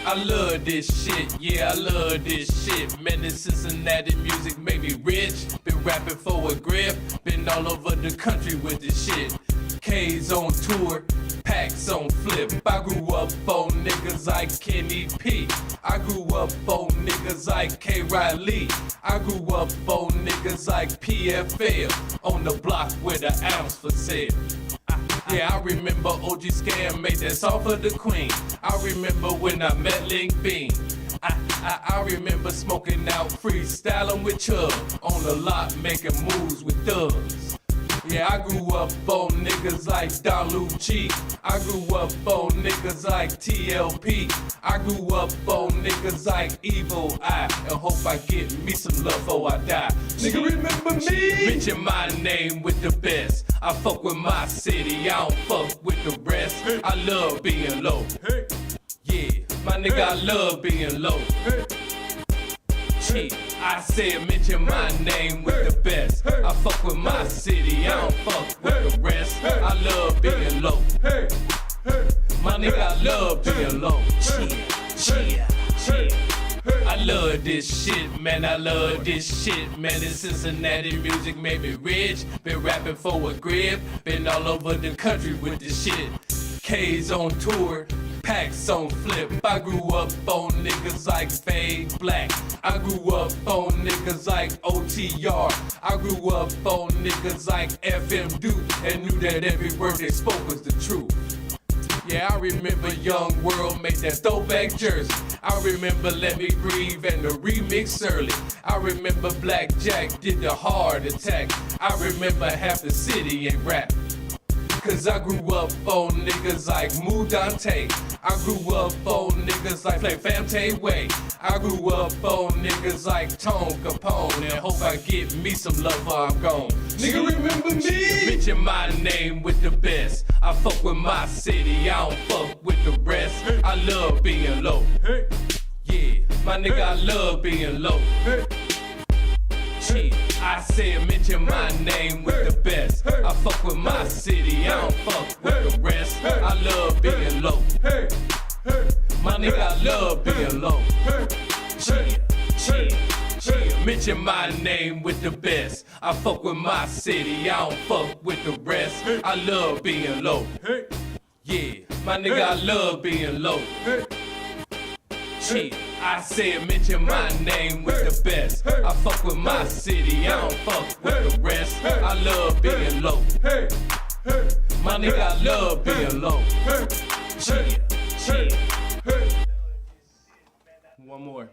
I love this shit, yeah, I love this shit. Man, this Cincinnati music made me rich. Been rapping for a grip, been all over the country with this shit. K's on tour, packs on flip. I grew up on niggas like Kenny P. I grew up on niggas like K. Riley. I grew up on niggas like PFL. On the block with an ounce for sale. Yeah, I remember OG Scam made that song for the Queen. I remember when I met Link Bean. I remember smoking out, freestyling with Chubb. On the lot, making moves with thugs. Yeah, I grew up on niggas like Don Lucci. I grew up on niggas like TLP. I grew up on niggas like Evil Eye. And hope I get me some love before I die. Nigga, remember me? Mention my name with the best. I fuck with my city, I don't fuck with the rest. I love being low. Yeah, my nigga, I love being low. Shit, I said mention my name with the best. I fuck with my city, I don't fuck with the rest. I love being low. My nigga, I love being low. Chill. I love this shit, man, I love this shit, man. This Cincinnati music made me rich. Been rapping for a grip, been all over the country with this shit. K's on tour, packs on flip. I grew up on niggas like Fade Black. I grew up on niggas like OTR. I grew up on niggas like FM Duke and knew that every word they spoke was the truth. Yeah, I remember Young World made that throwback jersey. I remember Let Me Breathe and the remix early. I remember Black Jack did the Heart Attack. I remember half the city ain't rap. Cause I grew up on niggas like Moo Dante. I grew up on niggas like Play Famte Way. I grew up on niggas like Tone Capone. And hope I get me some love while I'm gone. Nigga, remember me? Mention my name with the best. I fuck with my city, I don't fuck with the rest. I love being low. Yeah, my nigga, I love being low. Shit, I said mention my name with the best. I fuck with my city, I don't fuck with the rest. I love being low. My nigga, I love being low. Chill. Mention my name with the best. I fuck with my city, I don't fuck with the rest. I love being low. Yeah, my nigga, I love being low. Chill. I said mention my name with the best. I fuck with my city, I don't fuck with the rest. I love being low. My nigga, I love being low. Chill. One more.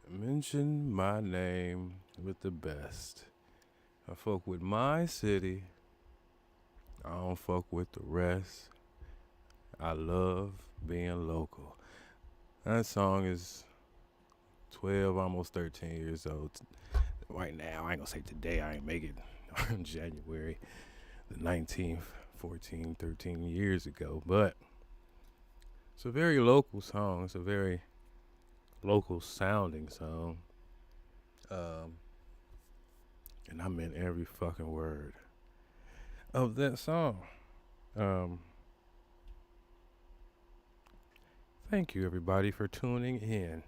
Mention my name with the best. I fuck with my city, I don't fuck with the rest. I love being local. That song is 12, almost 13 years old. Right now, I ain't gonna say today, I ain't make it on January the 19th, 14, 13 years ago. But it's a very local song. It's a very local sounding song. And I meant every fucking word of that song. Thank you, everybody, for tuning in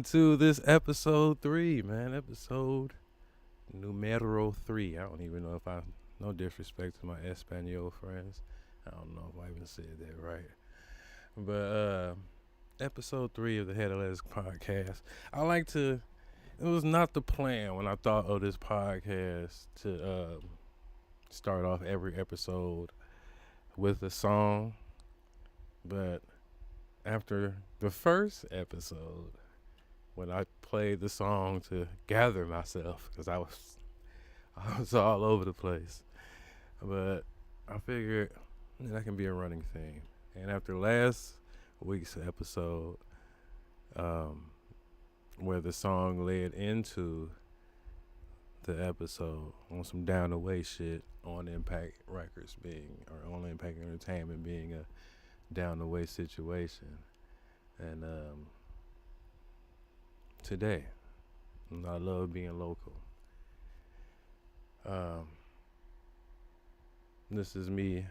to this episode 3, man. Episode numero 3. I don't even know if no disrespect to my Espanol friends. I don't know if I even said that right. But, episode 3 of the Head of Lettuce podcast. It was not the plan when I thought of this podcast to start off every episode with a song. But after the first episode, when I played the song to gather myself, because I was all over the place, but I figured that can be a running theme. And after last week's episode, where the song led into the episode on some down the way shit on Impact Records on Impact Entertainment being a down the way situation, and today I love being local. This is me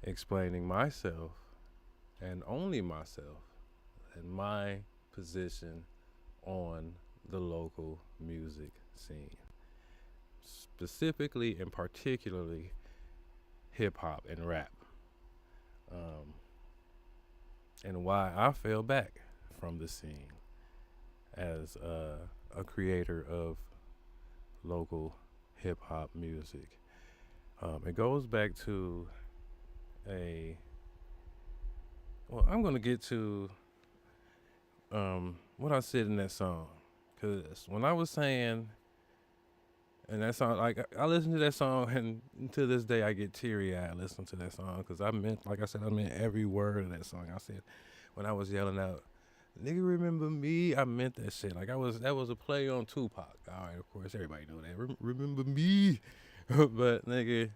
explaining myself and only myself and my position on the local music scene, specifically and particularly hip hop and rap, and why I fell back from the scene as a creator of local hip hop music. It goes back to I'm going to get to what I said in that song. Because when I was saying, and that song, like, I listen to that song, and to this day I get teary eyed listening to that song. Because I meant, like I said, I meant every word of that song. I said, when I was yelling out, "Nigga, remember me?" I meant that shit. Like, that was a play on Tupac. All right, of course, everybody know that. Remember me? But, nigga,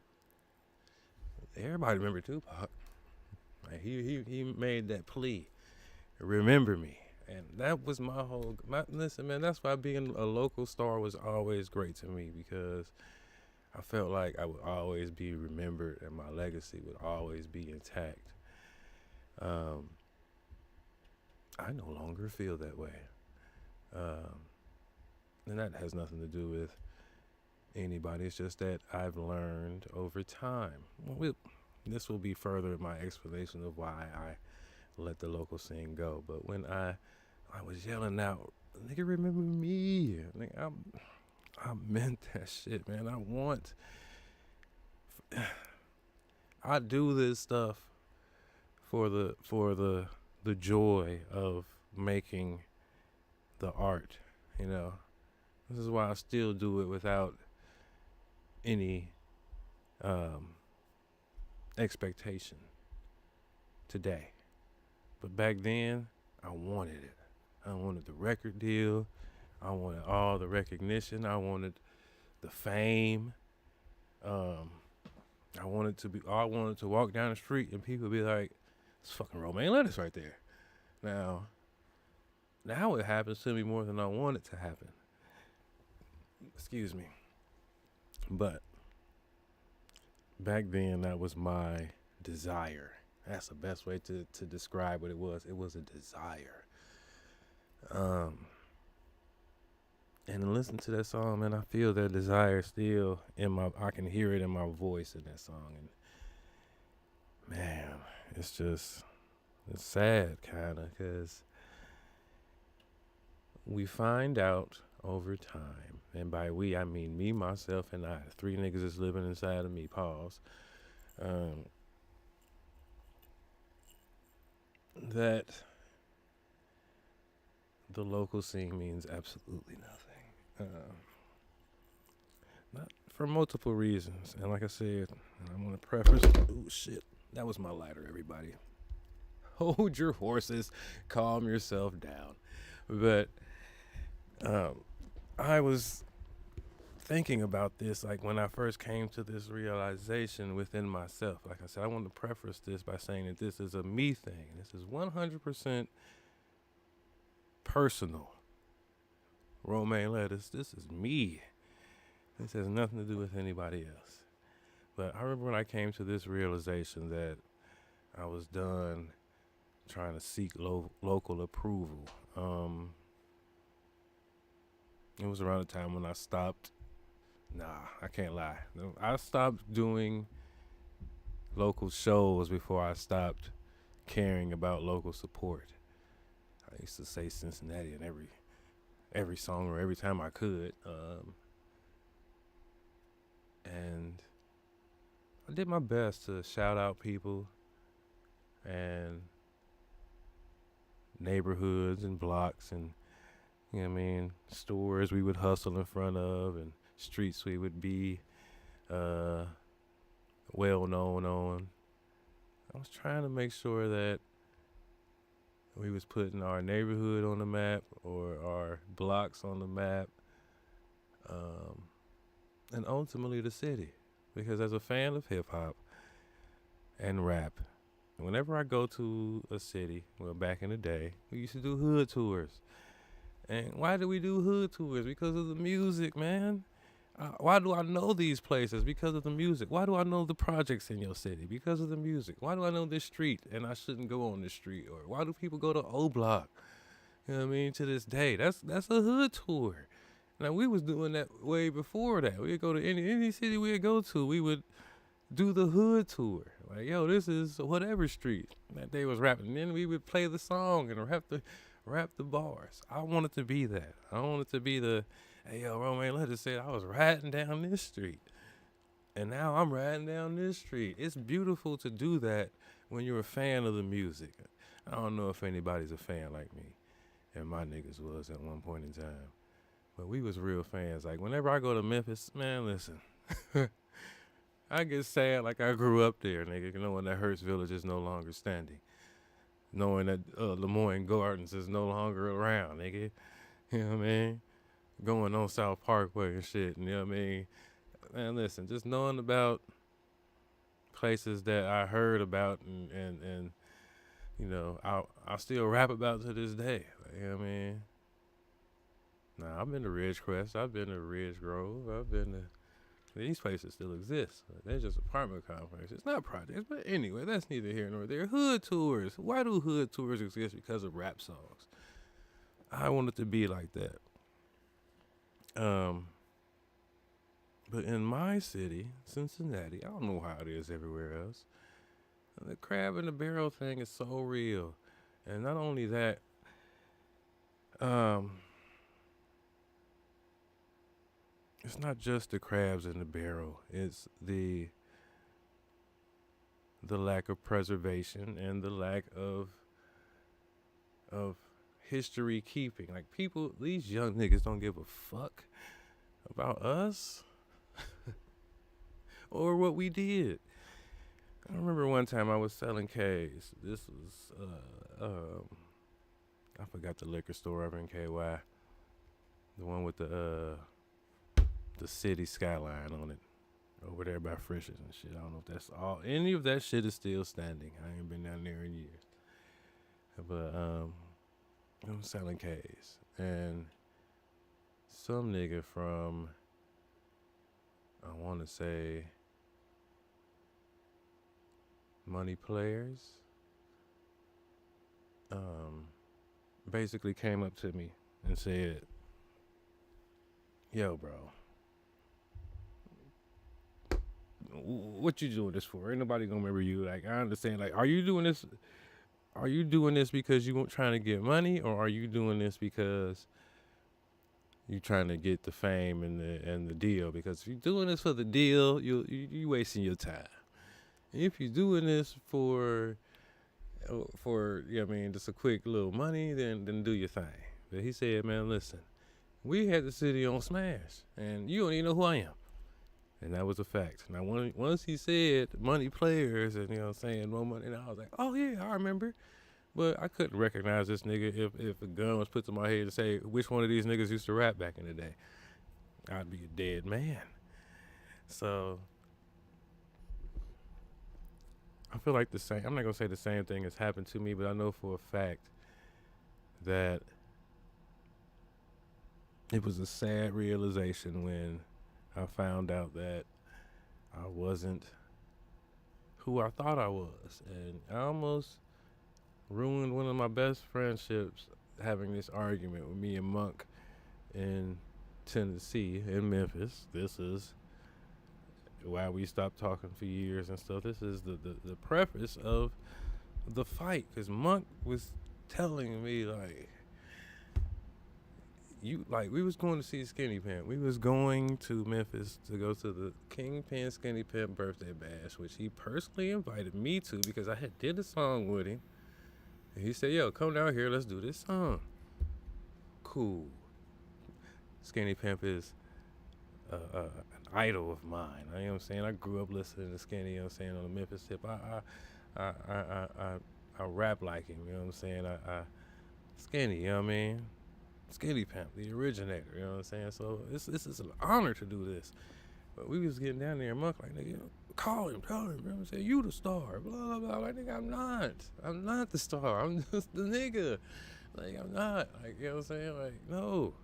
everybody remember Tupac. Like, he made that plea. Remember me. And that was listen, man, that's why being a local star was always great to me, because I felt like I would always be remembered and my legacy would always be intact. I no longer feel that way. And that has nothing to do with anybody. It's just that I've learned over time. This will be further my explanation of why I let the local scene go. But when I was yelling out, "Nigga, remember me?" Nigga, I meant that shit, man. I do this stuff for the joy of making the art, you know. This is why I still do it without any expectation today. But back then, I wanted it. I wanted the record deal. I wanted all the recognition. I wanted the fame. I wanted to walk down the street and people be like, "It's fucking Romaine Lettuce right there." Now it happens to me more than I want it to happen. Excuse me. But back then, that was my desire. That's the best way to describe what it was. It was a desire. And to listen to that song, man, I feel that desire still I can hear it in my voice in that song. And man, it's sad kind of, because we find out over time, and by we, I mean me, myself, and I, 3 niggas is living inside of me, pause, that the local scene means absolutely nothing. Not for multiple reasons. And like I said, I'm going to preface, oh shit, that was my lighter, everybody. Hold your horses, calm yourself down. But I was thinking about this, like, when I first came to this realization within myself. Like I said, I want to preface this by saying that this is a me thing. This is 100% personal. Romaine Lettuce, this is me. This has nothing to do with anybody else. But I remember when I came to this realization that I was done trying to seek local approval. It was around the time when I stopped. I can't lie. I stopped doing local shows before I stopped caring about local support. I used to say Cincinnati in every song or every time I could. And I did my best to shout out people and neighborhoods and blocks and, you know what I mean, stores we would hustle in front of and streets we would be well known on. I was trying to make sure that we was putting our neighborhood on the map or our blocks on the map, and ultimately the city. Because as a fan of hip hop and rap, whenever I go to a city, well, back in the day, we used to do hood tours. And why do we do hood tours? Because of the music, man. Why do I know these places? Because of the music. Why do I know the projects in your city? Because of the music. Why do I know this street and I shouldn't go on this street? Or why do people go to O Block? You know what I mean? To this day, that's a hood tour. Now we was doing that way before that. We'd go to any city we'd go to. We would do the hood tour. Like, yo, this is whatever street. That day was rapping. And then we would play the song and rap the bars. I wanted to be that. I wanted to be the, hey, yo, Romain Lettuce said I was riding down this street. And now I'm riding down this street. It's beautiful to do that when you're a fan of the music. I don't know if anybody's a fan like me. And my niggas was at one point in time. But we was real fans. Like, whenever I go to Memphis, man, listen. I get sad like I grew up there, nigga, knowing that Hearst Village is no longer standing. Knowing that Lemoyne Gardens is no longer around, nigga. You know what I mean? Going on South Parkway and shit, you know what I mean? Man, listen, just knowing about places that I heard about and you know, I still rap about to this day. You know what I mean? Nah, I've been to Ridgecrest. I've been to Ridge Grove. I've been to... These places still exist. They're just apartment complexes. It's not projects. But anyway, that's neither here nor there. Hood tours. Why do hood tours exist? Because of rap songs. I want it to be like that. But in my city, Cincinnati, I don't know how it is everywhere else. The crab in the barrel thing is so real. And not only that, it's not just the crabs in the barrel. It's the lack of preservation and the lack of history keeping. Like, people, these young niggas don't give a fuck about us or what we did. I remember one time I was selling K's. This was I forgot the liquor store over in KY. The one with the city skyline on it. Over there by Frisch's and shit. I don't know if that's all. Any of that shit is still standing. I ain't been down there in years. But I'm selling K's. And some nigga from, I want to say, Money Players, basically came up to me and said, yo, bro, what you doing this for? Ain't nobody gonna remember you. Like, I understand. Like, are you doing this? Are you doing this because you trying to get money, or are you doing this because you trying to get the fame and the deal? Because if you're doing this for the deal, you wasting your time. And if you're doing this for you know what I mean, just a quick little money, then do your thing. But he said, man, listen, we had the city on smash, and you don't even know who I am. And that was a fact. Now, once he said Money Players and, you know what I'm saying, more money, and I was like, oh, yeah, I remember. But I couldn't recognize this nigga if a gun was put to my head to say which one of these niggas used to rap back in the day. I'd be a dead man. So I feel like I'm not going to say the same thing has happened to me, but I know for a fact that it was a sad realization when I found out that I wasn't who I thought I was. And I almost ruined one of my best friendships having this argument with me and Monk in Tennessee, in Memphis. This is why we stopped talking for years and stuff. This is the preface of the fight, because Monk was telling me, like, we was going to see Skinny Pimp. We was going to Memphis to go to the Kingpin Skinny Pimp birthday bash, which he personally invited me to because I had did a song with him. And he said, yo, come down here, let's do this song. Cool. Skinny Pimp is an idol of mine. You know what I'm saying? I grew up listening to Skinny, you know what I'm saying, on the Memphis tip. I rap like him, you know what I'm saying? Skinny, you know what I mean? Skinny Pimp, the originator, you know what I'm saying? So this is an honor to do this. But we was getting down there and Monk like, nigga, you know, call him, tell him, you know what I'm saying? You the star, blah, blah, blah. Like, nigga, I'm not the star. I'm just the nigga. Like, I'm not. Like, you know what I'm saying? Like, no.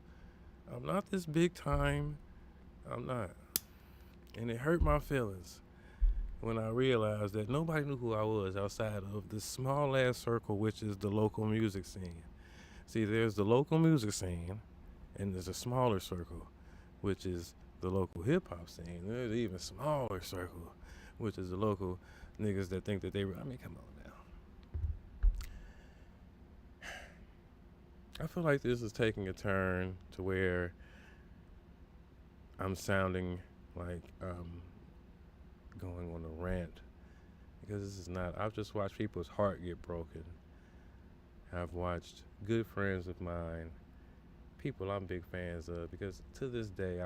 I'm not this big time I'm not. And it hurt my feelings when I realized that nobody knew who I was outside of this small ass circle, which is the local music scene. See, there's the local music scene, and there's a smaller circle, which is the local hip hop scene. There's an even smaller circle, which is the local niggas that think that I mean, come on now. I feel like this is taking a turn to where I'm sounding like going on a rant, because this is not. I've just watched people's heart get broken. I've watched good friends of mine, people I'm big fans of, because to this day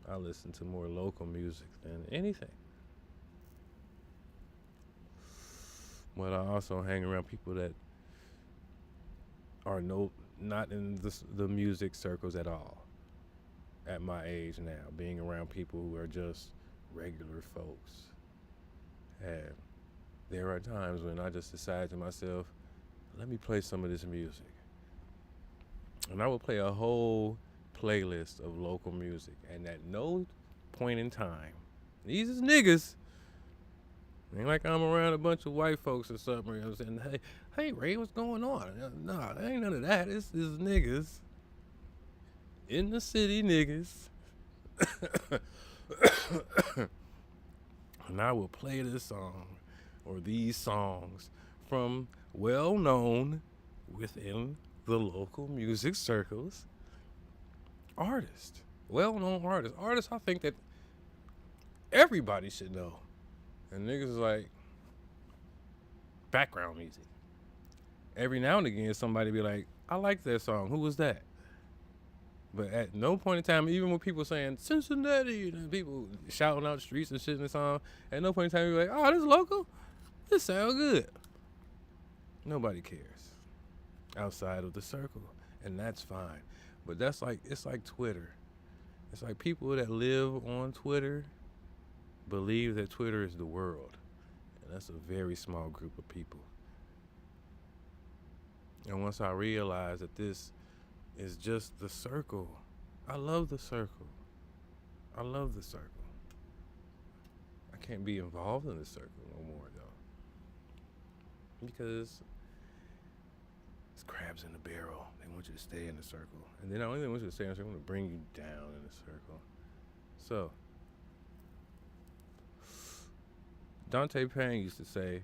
I listen to more local music than anything. But I also hang around people that are not in the music circles at all. At my age now, being around people who are just regular folks. And there are times when I just decide to myself, let me play some of this music. And I will play a whole playlist of local music. And at no point in time, these is niggas. Ain't like I'm around a bunch of white folks or something. You know what I'm saying, hey Ray, what's going on? Nah, there ain't none of that. This is niggas. In the city, niggas. And I will play this song or these songs from well-known within the local music circles artists. Well-known artists. Artists I think that everybody should know. And niggas is like background music. Every now and again somebody be like, I like that song. Who was that? But at no point in time, even when people saying Cincinnati and people shouting out the streets and shit in the song, at no point in time you be like, oh, this local? This sound good. Nobody cares outside of the circle, and that's fine. But it's like Twitter. It's like people that live on Twitter believe that Twitter is the world, and that's a very small group of people. And once I realized that this is just the circle, I love the circle. I love the circle. I can't be involved in the circle no more though, because it's crabs in the barrel. They want you to stay in the circle, and then not only want you to stay in the circle, they want to bring you down in the circle. So Dante Payne used to say,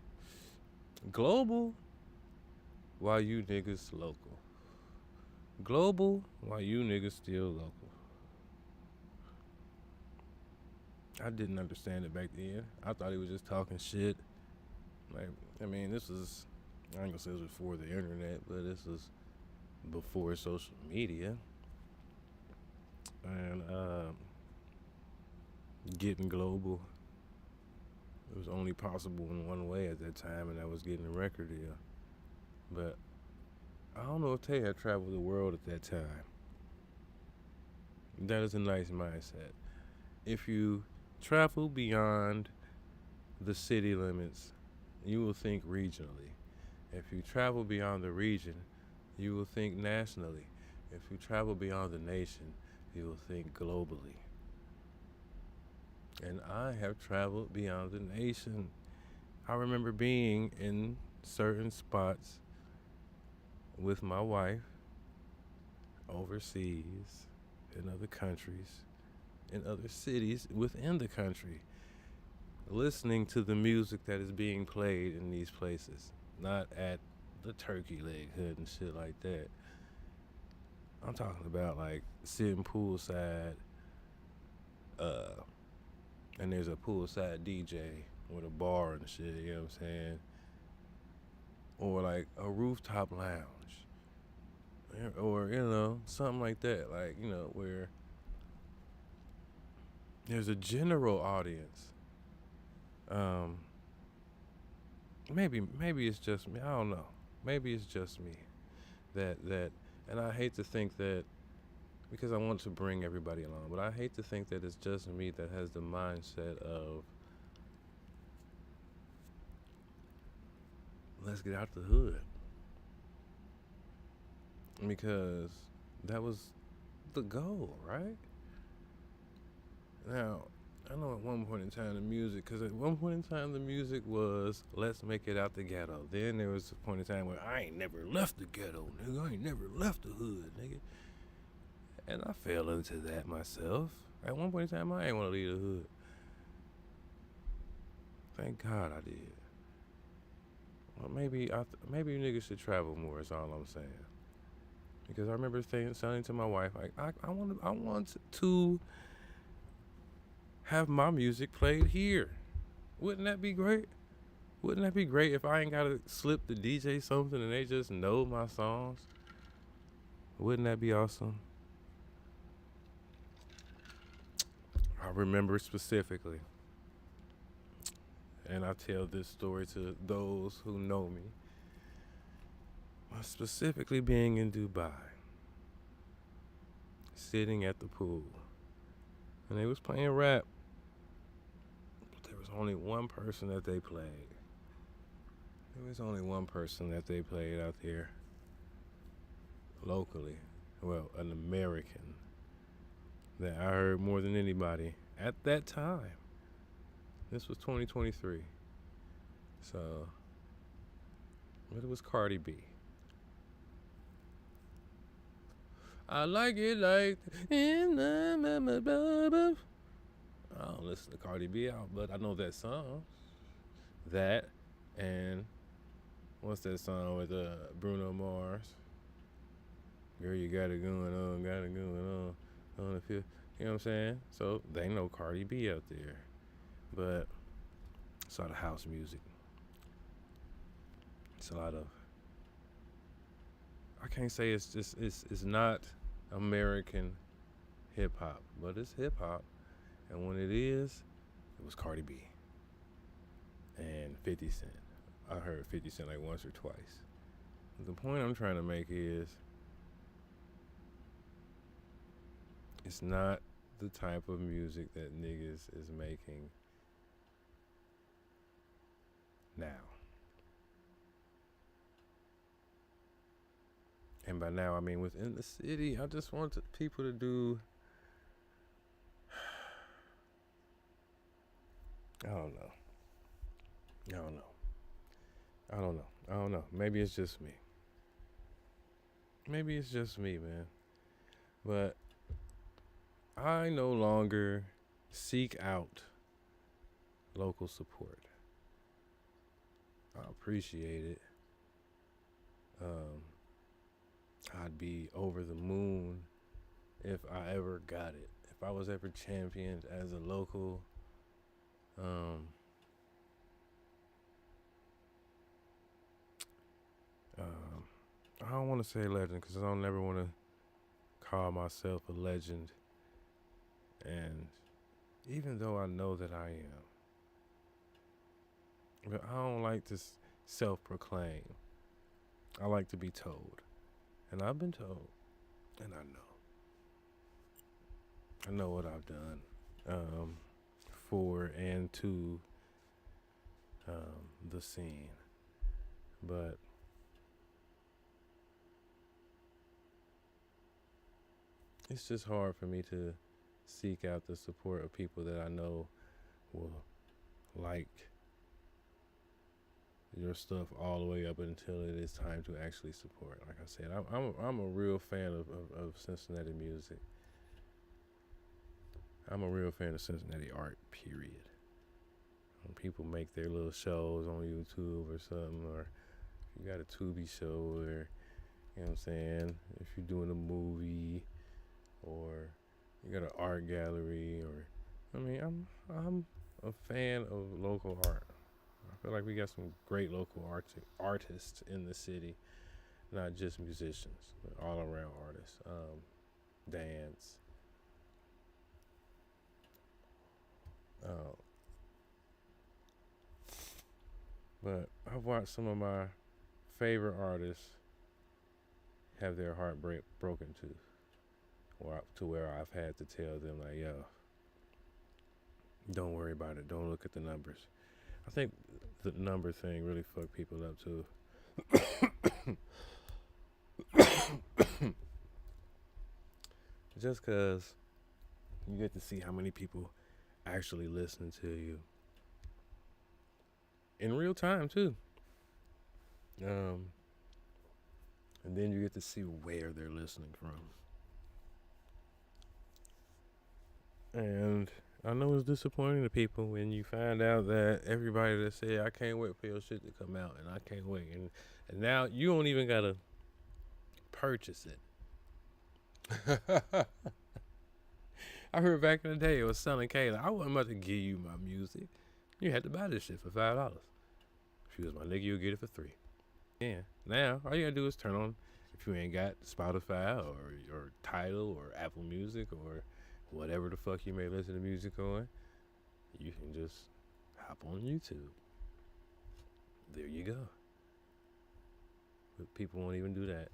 global while you niggas local. Global while you niggas still local. I didn't understand it back then. I thought he was just talking shit. Like, I mean, this was, I ain't gonna say it was before the internet, but this was before social media. And getting global, it was only possible in one way at that time, and that was getting a record deal. But I don't know if Tay had traveled the world at that time. That is a nice mindset. If you travel beyond the city limits, you will think regionally. If you travel beyond the region, you will think nationally. If you travel beyond the nation, you will think globally. And I have traveled beyond the nation. I remember being in certain spots with my wife overseas, in other countries, in other cities within the country, listening to the music that is being played in these places, not at the turkey leg hood and shit like that. I'm talking about like sitting poolside, and there's a poolside DJ with a bar and shit, you know what I'm saying? Or like a rooftop lounge. Or, you know, something like that. Like, you know, where there's a general audience. Maybe it's just me. I don't know. Maybe it's just me. That and I hate to think that, because I want to bring everybody along, but I hate to think that it's just me that has the mindset of, let's get out the hood. Because that was the goal, right? Now, I know at one point in time the music, because at one point in time the music was "Let's make it out the ghetto." Then there was a point in time where I ain't never left the ghetto, nigga. I ain't never left the hood, nigga. And I fell into that myself. At one point in time, I ain't want to leave the hood. Thank God I did. Well, maybe niggas should travel more. Is all I'm saying. Because I remember saying to my wife, like, I want to have my music played here. Wouldn't that be great? Wouldn't that be great if I ain't gotta slip the DJ something and they just know my songs? Wouldn't that be awesome? I remember specifically, and I tell this story to those who know me, specifically being in Dubai, sitting at the pool, and they was playing rap, but there was only one person that they played. There was only one person that they played out there locally. Well, an American that I heard more than anybody at that time. This was 2023. So, but it was Cardi B. I like it like I don't listen to Cardi B out, but I know that song. That and what's that song with Bruno Mars? Girl, you got it going on the field. You know what I'm saying? So they know Cardi B out there, but it's a lot of house music. It's a lot of. I can't say it's not American hip hop, but it's hip hop, and when it is, it was Cardi B and 50 Cent. I heard 50 Cent like once or twice. The point I'm trying to make is, it's not the type of music that niggas is making now. And by now, I mean within the city. I just want people to do, I don't know. Maybe it's just me. Man. But I no longer seek out local support. I appreciate it. I'd be over the moon if I ever got it. If I was ever championed as a local, I don't want to say legend because I don't never want to call myself a legend. And even though I know that I am, but I don't like to self-proclaim. I like to be told. And I've been told. And I know what I've done for and to the scene. But it's just hard for me to seek out the support of people that I know will like your stuff all the way up until it is time to actually support. Like I said, I'm a real fan of Cincinnati music. I'm a real fan of Cincinnati art, period. When people make their little shows on YouTube or something, or if you got a Tubi show, or, you know what I'm saying, if you're doing a movie, or you got an art gallery, or, I mean, I'm a fan of local art. I feel like we got some great local artists in the city, not just musicians, but all around artists. Dance. But I've watched some of my favorite artists have their heart broken to where I've had to tell them, like, yo, don't worry about it. Don't look at the numbers. I think the number thing really fucked people up too. Just cause You get to see how many people actually listen to you in real time too. And then you get to see where they're listening from. And I know it's disappointing to people when you find out that everybody that said, I can't wait for your shit to come out, and I can't wait. And now you don't even got to purchase it. I heard back in the day it was selling Kayla. I wasn't about to give you my music. You had to buy this shit for $5. If you was my nigga, you'll get it for $3. Yeah. Now all you gotta do is turn on, if you ain't got Spotify or Tidal or Apple Music or whatever the fuck you may listen to music on, you can just hop on YouTube. There you go. But people won't even do that.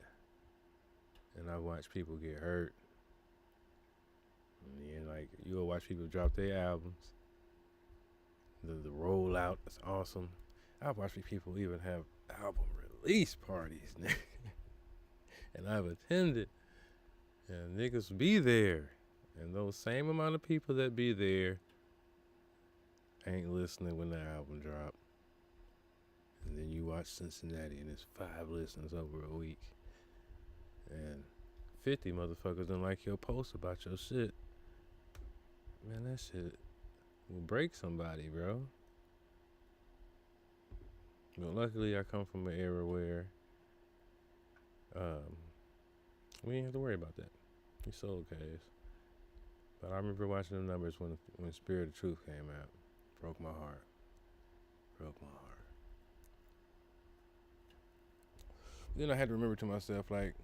And I watch people get hurt. And like, you'll watch people drop their albums. The rollout is awesome. I've watched people even have album release parties, nigga. And I've attended. And niggas be there. And those same amount of people that be there ain't listening when the album drop. And then you watch Cincinnati and it's 5 listens over a week. And 50 motherfuckers don't like your post about your shit. Man, that shit will break somebody, bro. But luckily I come from an era where we didn't have to worry about that. We sold K's. But I remember watching the numbers when Spirit of Truth came out. Broke my heart. Then I had to remember to myself, like,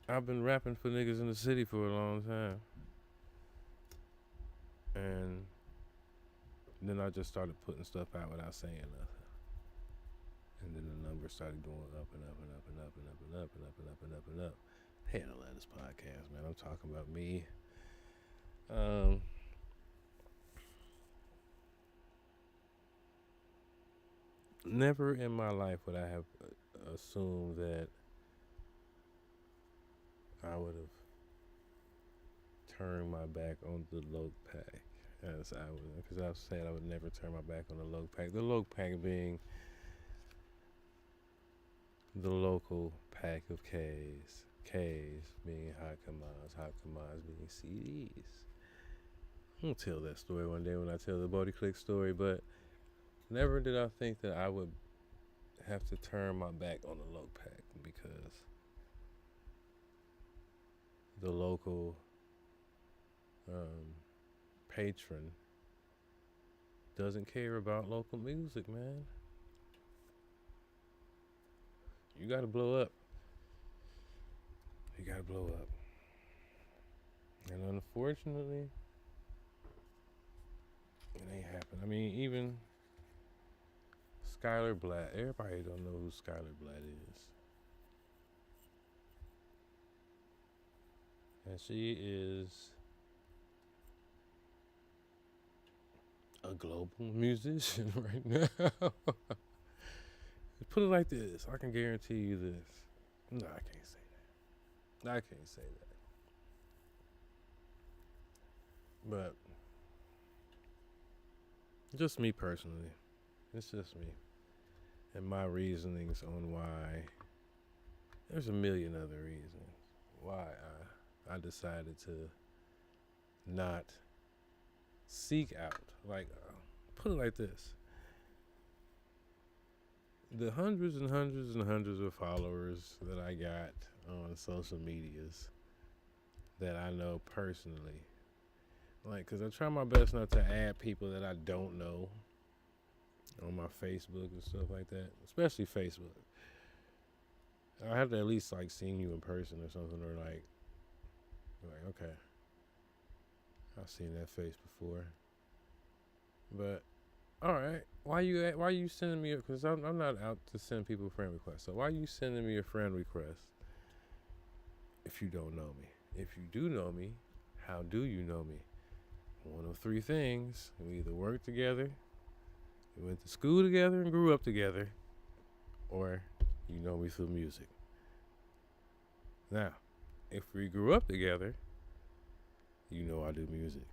I've been rapping for niggas in the city for a long time. And then I just started putting stuff out without saying nothing. And then the numbers started going up and up and up and up and up and up and up and up and up and up. Hell, at this podcast, man. I'm talking about me. Never in my life would I have assumed that I would have turned my back on the Loc Pac, as I would, because I've said I would never turn my back on the Loc Pac. The Loc Pac being the local pack of K's being Hot Kamaz being CDs. I'm gonna tell that story one day when I tell the Bodie Click story, but never did I think that I would have to turn my back on the Loc Pac because the local patron doesn't care about local music, man. You gotta blow up. And unfortunately, it ain't happened. I mean, even Skylar Blatt. Everybody don't know who Skylar Blatt is. And she is a global musician right now. Put it like this. I can guarantee you this. No, I can't say that. But just me personally. It's just me. And my reasonings on why. There's a million other reasons why I decided to not seek out. Like, put it like this. The hundreds and hundreds and hundreds of followers that I got on social medias that I know personally. Like, because I try my best not to add people that I don't know on my Facebook and stuff like that, especially Facebook. I have to at least like seen you in person or something, or like okay, I've seen that face before. But all right, why you sending me? Because I'm not out to send people friend requests. So why are you sending me a friend request if you don't know me? If you do know me, how do you know me? One of 3 things: we either work together, we went to school together and grew up together, or you know me through music. Now, if we grew up together, you know I do music.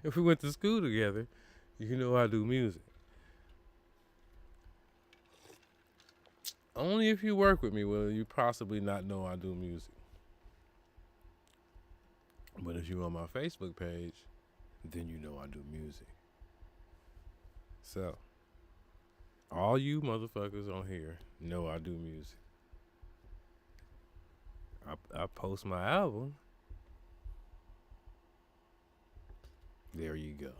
If we went to school together, you know I do music. Only if you work with me will you possibly not know I do music. But if you're on my Facebook page, then you know I do music. So, all you motherfuckers on here know I do music. I post my album. There you go.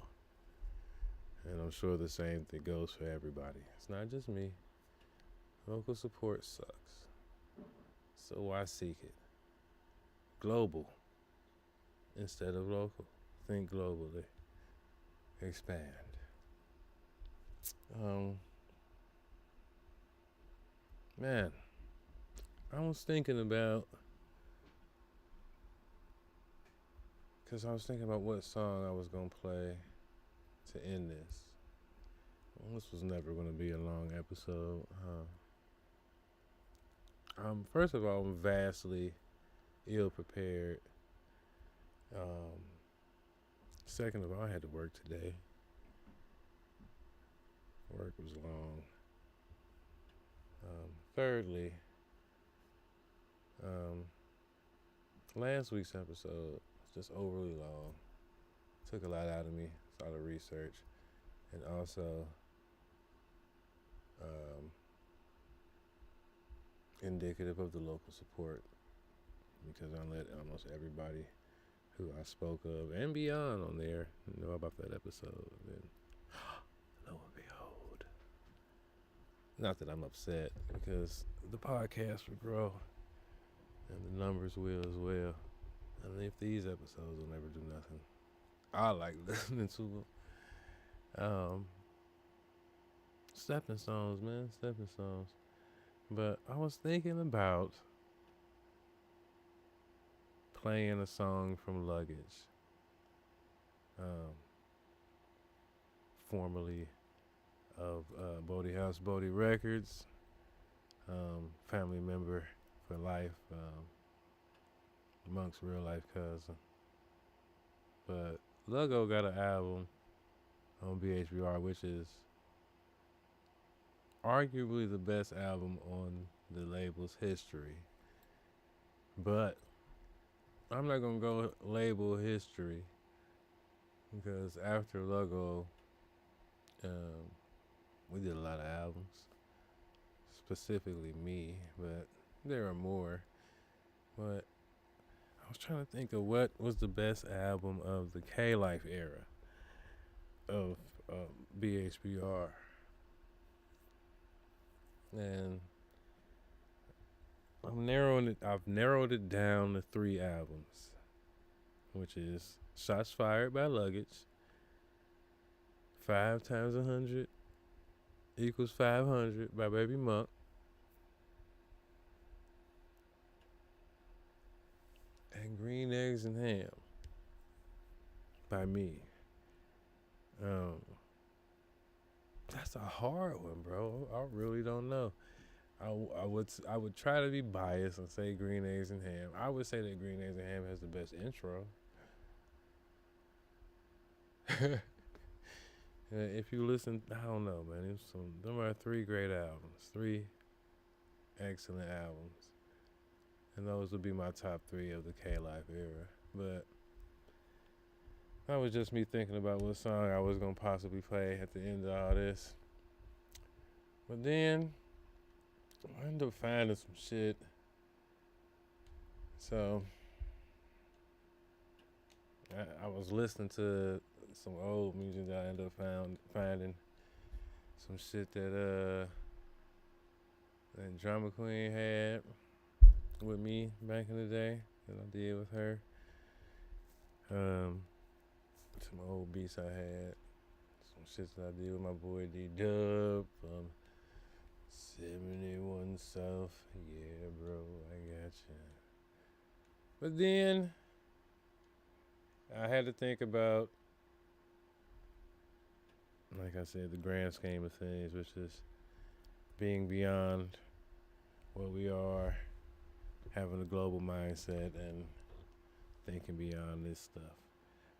And I'm sure the same thing goes for everybody. It's not just me. Local support sucks. So why seek it? Global instead of local. Think globally. Expand. Man, I was thinking about, because I was thinking about what song I was going to play to end this. Well, this was never going to be a long episode. First of all, I'm vastly ill prepared. Second of all, I had to work today. Work was long. Thirdly, last week's episode was just overly long. Took a lot out of me. It's a lot of research. And also, indicative of the local support, because I let almost everybody who I spoke of and beyond on there know about that episode. And lo and behold, not that I'm upset, because the podcast will grow and the numbers will as well. And if these episodes will never do nothing, I like listening to them. Stepping stones, man, stepping stones. But I was thinking about playing a song from Luggage, formerly of Bodie House Bodie Records, family member for life, Monk's real life cousin. But Luggo got an album on BHBR, which is arguably the best album on the label's history. But I'm not going to go label history, because after Luggo, we did a lot of albums, specifically me, but there are more. But I was trying to think of what was the best album of the K-Life era of BHBR. And I've narrowed it down to 3 albums, which is Shots Fired by Luggage, 5 times 100 equals 500 by Baby Monk, and Green Eggs and Ham by me. That's a hard one, bro. I really don't know. I would try to be biased and say Green Eggs and Ham. I would say that Green Eggs and Ham has the best intro. If you listen, I don't know, man. Them are 3 great albums, 3 excellent albums, and those would be my top 3 of the K-Life era. But that was just me thinking about what song I was gonna possibly play at the end of all this. But then I ended up finding some shit. So I was listening to some old music that I ended up finding some shit that Drama Queen had with me back in the day that I did with her. Some old beats I had, some shit that I did with my boy D-Dub from 71 South. Yeah, bro, I got you. But then I had to think about, like I said, the grand scheme of things, which is being beyond what we are having a global mindset and thinking beyond this stuff.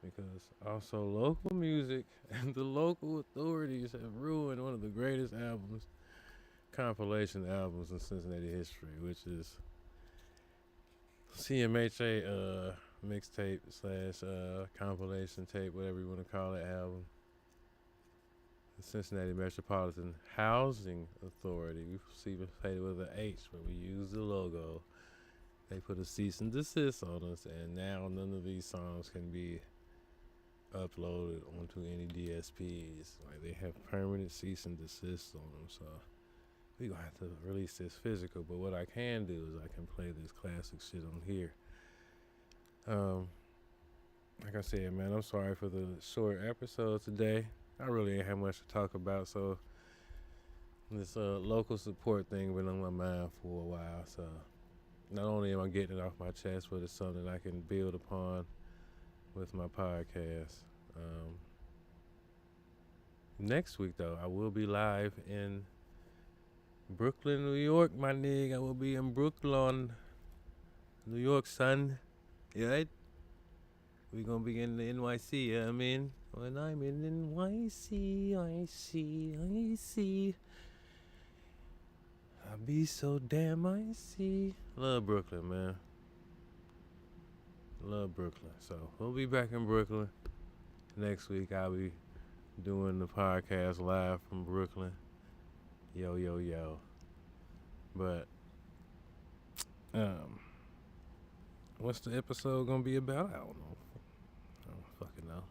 Because also local music and the local authorities have ruined one of the greatest compilation albums in Cincinnati history, which is CMHA mixtape / compilation tape, whatever you want to call it, album. The Cincinnati Metropolitan Housing Authority. We see it played with an H, but we use the logo. They put a cease and desist on us, and now none of these songs can be uploaded onto any DSPs. Like, they have permanent cease and desist on them, so we gonna have to release this physical. But what I can do is I can play this classic shit on here. Like I said, man, I'm sorry for the short episode today. I really ain't have much to talk about, so this local support thing been on my mind for a while. So not only am I getting it off my chest, but it's something I can build upon with my podcast. Next week, though, I will be live in Brooklyn, New York, my nigga. I will be in Brooklyn, New York, son. You right? We gonna be in the NYC, you know what I mean? When I'm in NYC, I see. I be so damn icy. Love Brooklyn, man. Love Brooklyn. So we'll be back in Brooklyn next week. I'll be doing the podcast live from Brooklyn. Yo. But what's the episode gonna be about? I don't fucking know.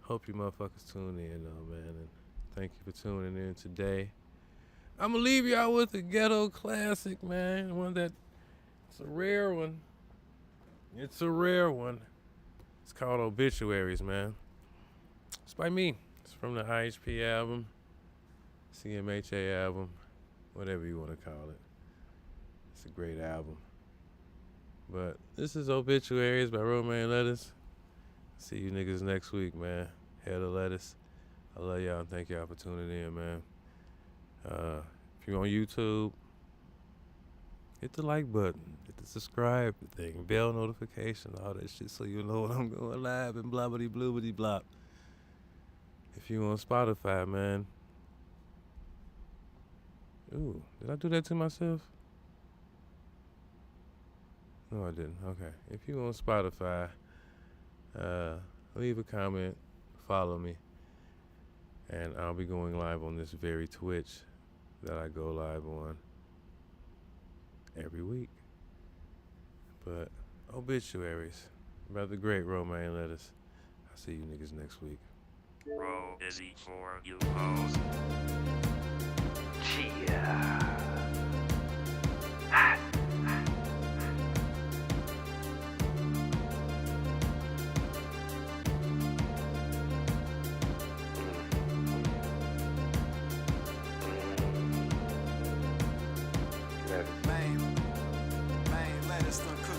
Hope you motherfuckers tune in though, man, and thank you for tuning in today. I'm gonna leave y'all with a ghetto classic, man. One that it's a rare one. It's called Obituaries, man. It's by me. It's from the IHP album, CMHA album, whatever you want to call it. It's a great album. But this is Obituaries by Romaine Lettuce. See you niggas next week, man. Head of Lettuce. I love y'all and thank y'all for tuning in, man. If you're on YouTube, hit the like button, hit the subscribe thing, bell notification, all that shit, so you know when I'm going live and blobbity bloobity blop. If you on Spotify, man. Ooh, did I do that to myself? No, I didn't. Okay. If you on Spotify, leave a comment, follow me, and I'll be going live on this very Twitch that I go live on every week. But Obituaries by the great Romaine Lettuce. I'll see you niggas next week. Ro is E for you hoes.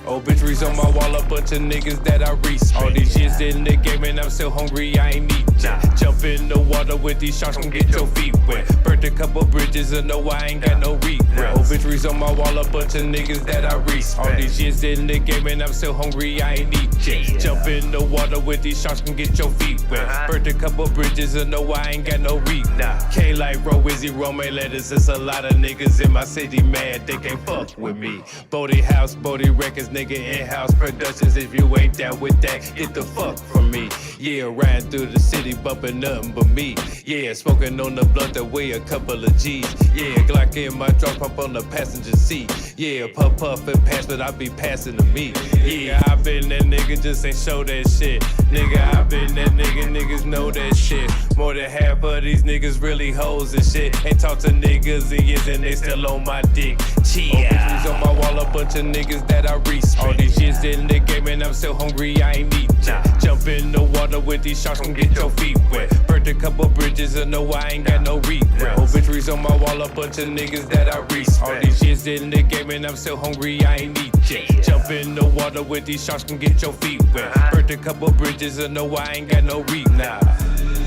Obituaries on my wall, a bunch of niggas that I reach. All these years in the game and I'm still hungry, I ain't eat yet. Jump in the water with these sharks, gon' get your feet wet. Burnt a couple bridges and know I ain't got no regret. Obituaries on my wall, a bunch of niggas that I reach. All these years in the game and I'm still hungry, I ain't eat yet. Jump in the water with these sharks, gon' get your feet wet. Burnt a couple bridges and know I ain't got no regret. K-Light, Wizzy, Romaine Lettuce, it's a lot of niggas in my city, man, they can't fuck with me. Bodie House, Bodie Records, nigga, in-house productions. If you ain't down with that, get the fuck from me. Yeah, riding through the city, bumping nothing but me. Yeah, smoking on the blunt that weigh a couple of G's. Yeah, Glock in my truck, pump on the passenger seat. Yeah, puff and pass, but I be passing to me. Yeah, I been that nigga, just ain't show that shit. Nigga, I been that nigga, niggas know that shit. More than half of these niggas really hoes and shit. Ain't talk to niggas in years and they still on my dick. Obituaries on my wall, a bunch of niggas that I respect. All these years in the game and I'm still hungry, I ain't eat yet. Jump in the water with these sharks, gon' get your feet wet. Burnt a couple bridges and know I ain't got no regret. Obituaries on my wall, a bunch of niggas that I respect. All these years in the game and I'm still hungry, I ain't eat yet. Jump in the water with these sharks, gon' get your feet wet. Burnt a couple bridges and know I ain't got no regret.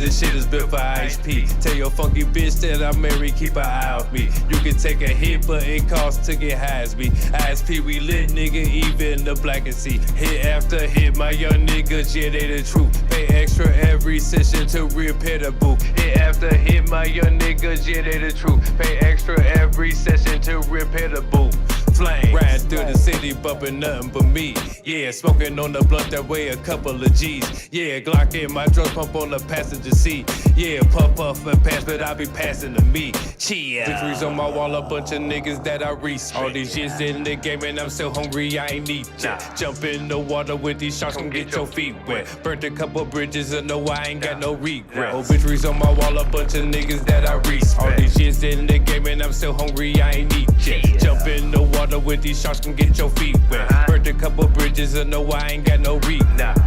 this shit is built for Ice P. Tell your funky bitch that I'm married, keep an eye on me. You can take a hit, but it costs to get high as me. Ice P, we lit, nigga, even the black and see. Hit after hit, my young niggas, yeah, they the truth. Pay extra every session to repair the booth. Hit after hit, my young niggas, yeah, they the truth. Pay extra every session to repair the booth. Flame, riding through the city, bumping nothing but me. Yeah, smoking on the blunt that weigh a couple of G's. Yeah, Glock in my drugs pump on the passenger seat. Yeah, puff and pass, but I be passing to me. Cheer. Victories on my wall, a bunch of niggas that I respect. All these years in the game and I'm so hungry, I ain't eat yet. Jump in the water with these sharks, gon' get your feet wet. Burnt a couple bridges and no, I ain't got no regret. Oh, victories on my wall, a bunch of niggas that I respect. All these years in the game and I'm so hungry, I ain't eat yet. Jump in the water with these sharks, gon' get your feet wet. Burnt a couple bridges and no, I ain't got no regret.